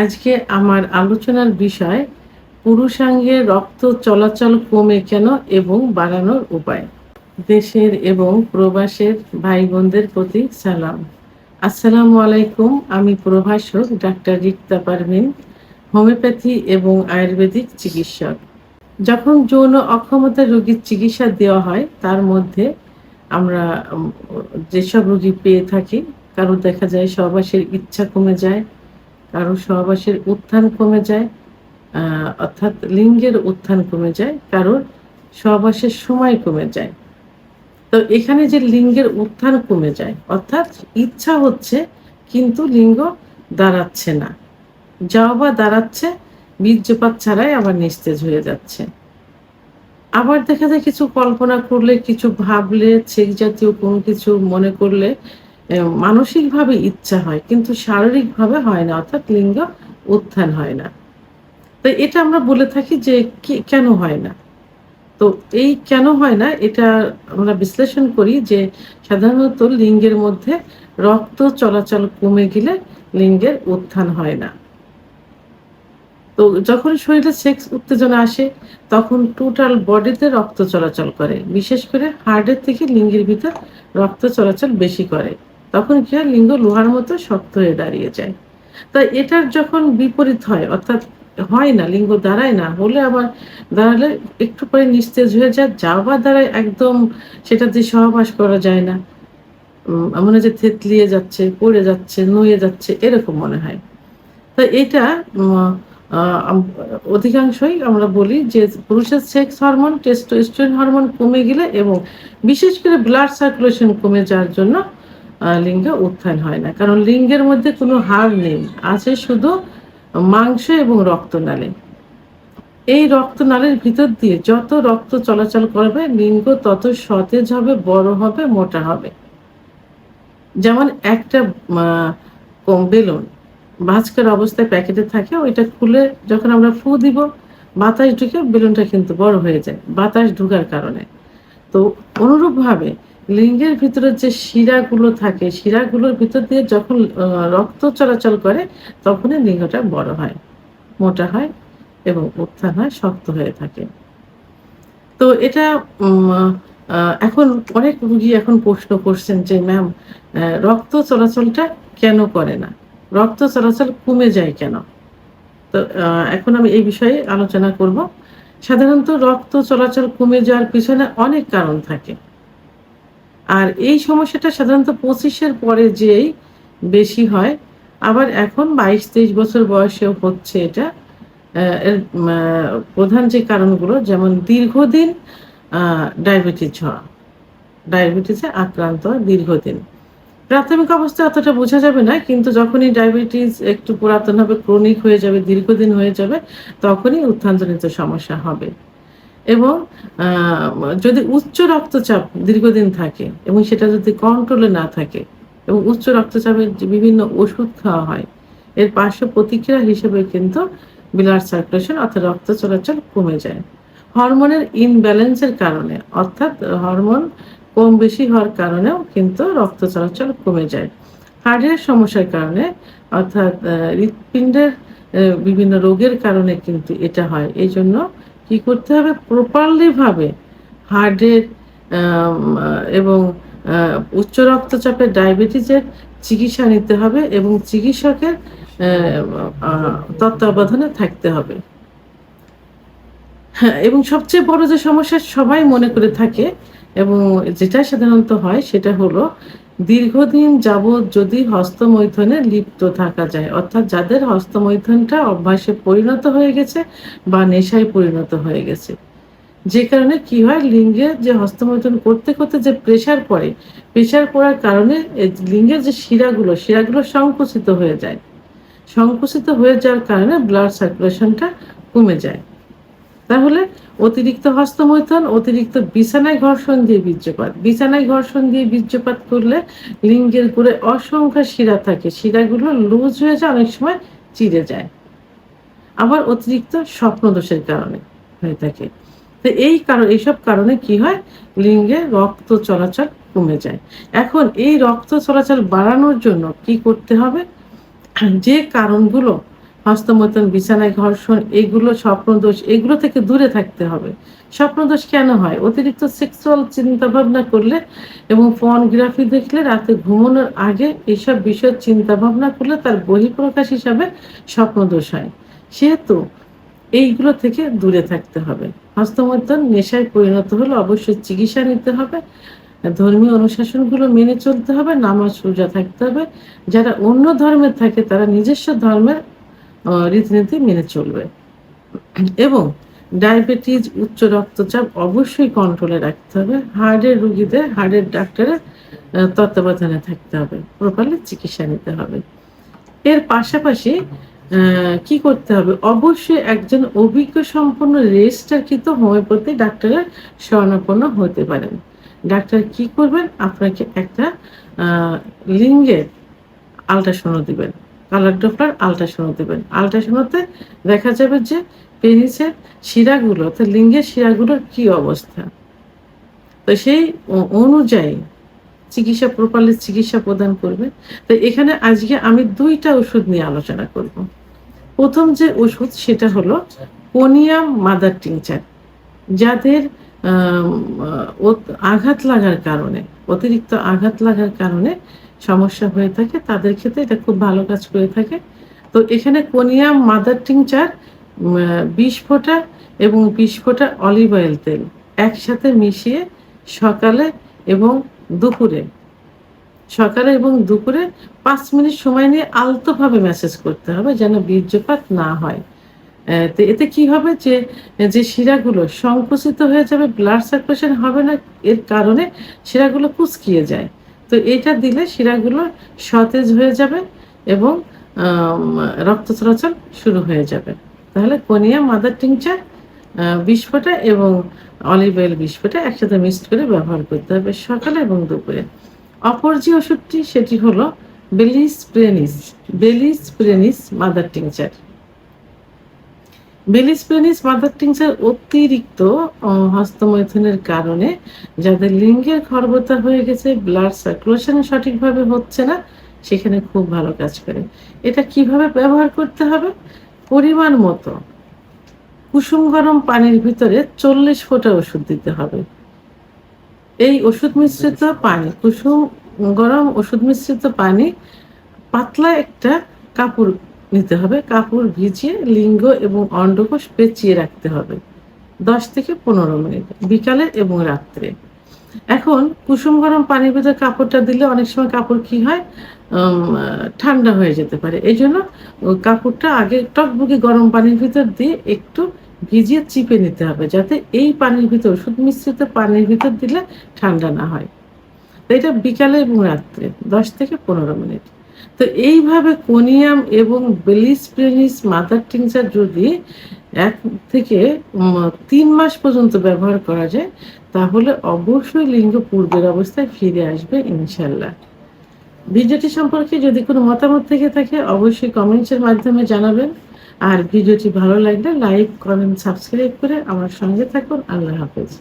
আজকে আমার আলোচনার বিষয় পুরুষাঙ্গে রক্ত চলাচল কমে কেন এবং বাড়ানোর উপায়। দেশের এবং প্রবাসের ভাই বোনদের প্রতি সালাম। আসসালামু আলাইকুম। আমি প্রভাষক ডাক্তার রিক্তা পারভিন, হোমিওপ্যাথি এবং আয়ুর্বেদিক চিকিৎসক। যখন যৌন অক্ষমতার রোগীর চিকিৎসা দেওয়া হয় তার মধ্যে আমরা যেসব রোগী পেয়ে থাকি, কারো দেখা যায় সহবাসের ইচ্ছা কমে যায়, কারো সহবাসের উত্থান কমে যায়, অর্থাৎ লিঙ্গের উত্থান কমে যায়, কারোর সহবাসের সময় কমে যায়। তো এখানে যে লিঙ্গের উত্থান কমে যায় অর্থাৎ ইচ্ছা হচ্ছে কিন্তু লিঙ্গ দাঁড়াচ্ছে না, যাও বা দাঁড়াচ্ছে বীর্যপাত ছাড়াই আবার নিস্তেজ হয়ে যাচ্ছে। আবার দেখা যায় কিছু কল্পনা করলে, কিছু ভাবলে, সেক্স জাতীয় কোনো কিছু মনে করলে মানসিকভাবে ইচ্ছা হয় কিন্তু শারীরিকভাবে হয় না, অর্থাৎ লিঙ্গ উত্থান হয় না। তো এটা আমরা বলে থাকি যে কেন হয় না? তো এই কেন হয় না এটা আমরা বিশ্লেষণ করি যে সাধারণত লিঙ্গের মধ্যে রক্ত চলাচল কমে গেলে লিঙ্গের উত্থান হয় না। তো যখন শরীরে সেক্স উত্তেজনা আসে তখন টোটাল বডিতে রক্ত চলাচল করে। বিশেষ করে হার্টের থেকে লিঙ্গের ভিতর রক্ত চলাচল বেশি করে। তখন কি হয়? লিঙ্গ লোহার মতো শক্ত হয়ে দাঁড়িয়ে যায়। তাই এটার যখন বিপরীত হয় অর্থাৎ হয় না, লিঙ্গ দাঁড়ায় না, হলে আবার দাঁড়ালে একটু পরে নিস্তেজ হয়ে যায়, যা বা দাঁড়ায় একদম সেটা দিয়ে সহবাস করা যায় না। মনে হয় যে থেতলিয়ে যাচ্ছে, পড়ে যাচ্ছে, নুয়ে যাচ্ছে এরকম মনে হয়। তো এটা উম আ আম অধিকাংশই আমরা বলি যে পুরুষের সেক্স হরমোন, টেস্টোস্টেরন হরমোন কমে গেলে এবং বিশেষ করে ব্লাড সার্কুলেশন কমে যাওয়ার জন্য লিঙ্গে উত্থান হয় না। কারণ লিঙ্গের মধ্যে কোনো হাড় নেই। আছে শুধু মাংস এবং রক্তনালী। এই রক্তনালীর ভিতর দিয়ে যত রক্ত চলাচল করবে লিঙ্গ তত সতেজ হবে, বড় হবে, মোটা হবে। যেমন একটা মা বেলুন ভাঁজকার অবস্থায় প্যাকেটে থাকে, ওইটা খুলে যখন আমরা ফু দিব, বাতাস ঢুকে বেলুনটা কিন্তু বড় হয়ে যায়, বাতাস ঢোকার কারণে। তো অনুরূপভাবে লিঙ্গের ভিতরে যে শিরাগুলো থাকে, শিরাগুলোর ভিতর দিয়ে যখন রক্ত চলাচল করে তখনই লিঙ্গটা বড় হয়, মোটা হয় এবং উত্থান হয়, শক্ত হয়ে থাকে। তো এটা উম আ এখন অনেক রোগী এখন প্রশ্ন করছেন যে, "ম্যাম রক্ত চলাচলটা কেন করে না? রক্ত চলাচল কমে যায় কেন?" তো এখন আমি এই বিষয়ে আলোচনা করব। সাধারণত রক্ত চলাচল কমে যাওয়ার পিছনে অনেক কারণ থাকে। আর এই সমস্যাটা সাধারণত ২৫ এর পরে যেয়েই বেশি হয়। আবার এখন ২২-২৩ বছর বয়সেও হচ্ছে এটা। এর প্রধান যে কারণগুলো যেমন দীর্ঘদিন আ ডায়াবেটিস হওয়া, ডায়াবেটিসে আক্রান্ত দীর্ঘদিন। প্রাথমিক অবস্থায় অতটা বোঝা যাবে না। কিন্তু যখনই ডায়াবেটিস একটু পুরাতন হবে, ক্রনিক হয়ে যাবে, দীর্ঘদিন হয়ে যাবে, তখনই উত্থানজনিত সমস্যা হবে। এবং আ যদি উচ্চ রক্তচাপ দীর্ঘদিন থাকে এবং সেটা যদি কন্ট্রোলে না থাকে এবং উচ্চ রক্তচাপের যে বিভিন্ন ওষুধ খাওয়া হয়, এর পার্শ্ব প্রতিক্রিয়া হিসেবে কিন্তু ব্লাড সার্কুলেশন অর্থাৎ রক্ত চলাচল কমে যায়। হরমোনের ইমব্যালেন্স এর কারণে অর্থাৎ হরমোন কম বেশি হওয়ার কারণেও কিন্তু রক্ত চলাচল কমে যায়। হার্টের সমস্যার কারণে অর্থাৎ হৃৎপিণ্ডের বিভিন্ন রোগের কারণে কিন্তু এটা হয়। এজন্য কি করতে হবে? প্রপারলি ভাবে হার্টের আম আ এবং আ উচ্চ রক্তচাপের ডায়াবেটিসের চিকিৎসা নিতে হবে এবং চিকিৎসকের অ্যা আ তত্ত্বাবধানে থাকতে হবে। হ্যাঁ, এবং সবচেয়ে বড় যে সমস্যা সবাই মনে করে থাকে এবং যেটা সাধারণত হয় সেটা হলো দীর্ঘদিন যাবৎ যদি হস্তমৈথুনে লিপ্ত থাকা যায়। অর্থাৎ যাদের হস্তমৈথুনটা অভ্যাসে পরিণত হয়ে গেছে বা নেশায় পরিণত হয়ে গেছে। যে কারণে কি হয়? লিঙ্গে যে হস্তমৈথুন করতে, করতে যে প্রেশার পড়ে, প্রেশার পড়ার কারণে লিঙ্গের যে শিরাগুলো সংকুচিত হয়ে যায়। সংকুচিত হয়ে যাওয়ার কারণে ব্লাড সার্কুলেশনটা কমে যায়। তাহলে অতিরিক্ত হস্তমৈথুন, অতিরিক্ত বিছানায় ঘর্ষণ দিয়ে বীর্যপাত। বিছানায় ঘর্ষণ দিয়ে বীর্যপাত করলে লিঙ্গের গোড়ায় অসংখ্য শিরা থাকে। শিরাগুলো লুজ হয়ে যায়, অনেক সময় চিড়ে যায়। আবার অতিরিক্ত স্বপ্নদোষের কারণে হয়ে থাকে। তো এইসব কারণে কি হয়? লিঙ্গে রক্ত চলাচল কমে যায়। এখন এই রক্ত চলাচল বাড়ানোর জন্য কি করতে হবে? যে কারণগুলো হস্তমৈথুন, বিছানায় ঘর্ষণ, এগুলো স্বপ্নদোষ, এগুলো থেকে দূরে থাকতে হবে। স্বপ্নদোষ কেন হয়? অতিরিক্ত সেক্সুয়াল চিন্তাভাবনা করলে এবং পর্নোগ্রাফি দেখলে, রাতে ঘুমানোর আগে এসব বিষয় চিন্তাভাবনা করলে তার বহিঃপ্রকাশ হিসাবে স্বপ্নদোষ হয়। সেহেতু এইগুলো থেকে দূরে থাকতে হবে। হস্তমৈথুন নেশায় পরিণত হলে অবশ্যই চিকিৎসা নিতে হবে। ধর্মীয় অনুশাসনগুলো মেনে চলতে হবে, নামাজ রোজা থাকতে হবে। যারা অন্য ধর্মের থাকে তারা নিজস্ব ধর্মের রীতিনীতি মেনে চলবে এবং ডায়াবেটিস, উচ্চ রক্তচাপ অবশ্যই কন্ট্রোলে রাখতে হবে। হার্টের রোগীদের হার্টের ডাক্তারের তত্ত্বাবধানে থাকতে হবে, প্রপারলি চিকিৎসা নিতে হবে। এর পাশাপাশি কি করতে হবে? অবশ্যই একজন অভিজ্ঞ সম্পন্ন রেজিস্টারকৃত হোমিওপ্যাথি ডাক্তারের শরণাপন্ন হতে পারেন। ডাক্তার কি করবেন? আপনাকে একটা লিঙ্গের আল্ট্রাসাউন্ড দিবেন, কালার ডপলার আল্ট্রাসাউন্ড দিবেন। আল্ট্রাসাউন্ডে দেখা যাবে যে পেনিসের শিরাগুলো, অর্থাৎ লিঙ্গের শিরাগুলোর কি অবস্থা। তো সেই অনুযায়ী চিকিৎসা, প্রপারলি চিকিৎসা প্রদান করবে। তো এখানে আজকে আমি 2টা ওষুধ নিয়ে আলোচনা করব। প্রথম যে ওষুধ সেটা হলো কোনিয়াম মাদার টিংচার। যাদের আঘাত লাগার কারণে, অতিরিক্ত আঘাত লাগার কারণে সমস্যা হয়ে থাকে, তাদের ক্ষেত্রে এটা খুব ভালো কাজ করে থাকে। তো এখানে কোনিয়াম মাদার টিংচার 20 ফোঁটা এবং 20 ফোঁটা অলিভ অয়েল তেল একসাথে মিশিয়ে সকালে এবং দুপুরে 5 মিনিট সময় নিয়ে আলতোভাবে ম্যাসেজ করতে হবে, যেন বীর্যপাত না হয়। তো এতে কি হবে? যে শিরাগুলো সংকুচিত হয়ে যাবে, ব্লাড সার্কুলেশন হবে না, এর কারণে শিরাগুলো কুঁচকিয়ে যায়। তো এটা দিলে শিরাগুলো সতেজ হয়ে যাবে এবং রক্ত চলাচল শুরু হয়ে যাবে। তাহলে কোনিয়া মাদার টিংচার 20 ফোঁটা এবং অলিভ অয়েল 20 ফোঁটা একসাথে মিক্সড করে ব্যবহার করতে হবে সকালে এবং দুপুরে। অপর যে ওষুধটি সেটি হলো বেলিস প্রেনিস মাদার টিংচার। বেলিস প্রেনিস মাদার টিংচার অতিরিক্ত হস্তমৈথুনের কারণে যাদের লিঙ্গের খর্বতা হয়ে গেছে, ব্লাড সার্কুলেশন সঠিকভাবে হচ্ছে না, সেখানে খুব ভালো কাজ করে। এটা কিভাবে ব্যবহার করতে হবে? পরিমাণ মতো কুসুম গরম পানির ভিতরে 40 ফোঁটা ওষুধ দিতে হবে। এই ওষুধ মিশ্রিত পানি, কুসুম গরম ওষুধ মিশ্রিত পানি, পাতলা একটা কাপড় নিতে হবে। কাপড় ভিজিয়ে লিঙ্গ এবং অন্ডকোষ পেঁচিয়ে রাখতে হবে 10 থেকে 15 মিনিট, বিকালে এবং রাত্রে। এখন কুসুম গরম পানির ভিতরে কাপড়টা দিলে অনেক সময় কাপড় কি হয়, ঠান্ডা হয়ে যেতে পারে। এই জন্য কাপড়টা আগে টকবকে গরম পানির ভিতর দিয়ে একটু ভিজিয়ে চিপে নিতে হবে, যাতে এই পানির ভিতর, ওষুধ মিশ্রিত পানির ভিতর দিলে ঠান্ডা না হয়। তো এটা বিকালে এবং রাত্রে 10 থেকে 15 মিনিট। তো এইভাবে কোনিয়াম এবং বেলিস প্রেনিস মাদার টিংচার যদি 1 থেকে 3 মাস পর্যন্ত ব্যবহার করা যায়, তাহলে অবশ্যই লিঙ্গ পূর্বের অবস্থায় ফিরে আসবে ইনশাল্লাহ। ভিডিওটি সম্পর্কে যদি কোনো মতামত থেকে থাকে অবশ্যই কমেন্টসের মাধ্যমে জানাবেন। আর ভিডিওটি ভালো লাগলে লাইক, কমেন্ট, সাবস্ক্রাইব করে আমার সঙ্গে থাকুন। আল্লাহ হাফেজ।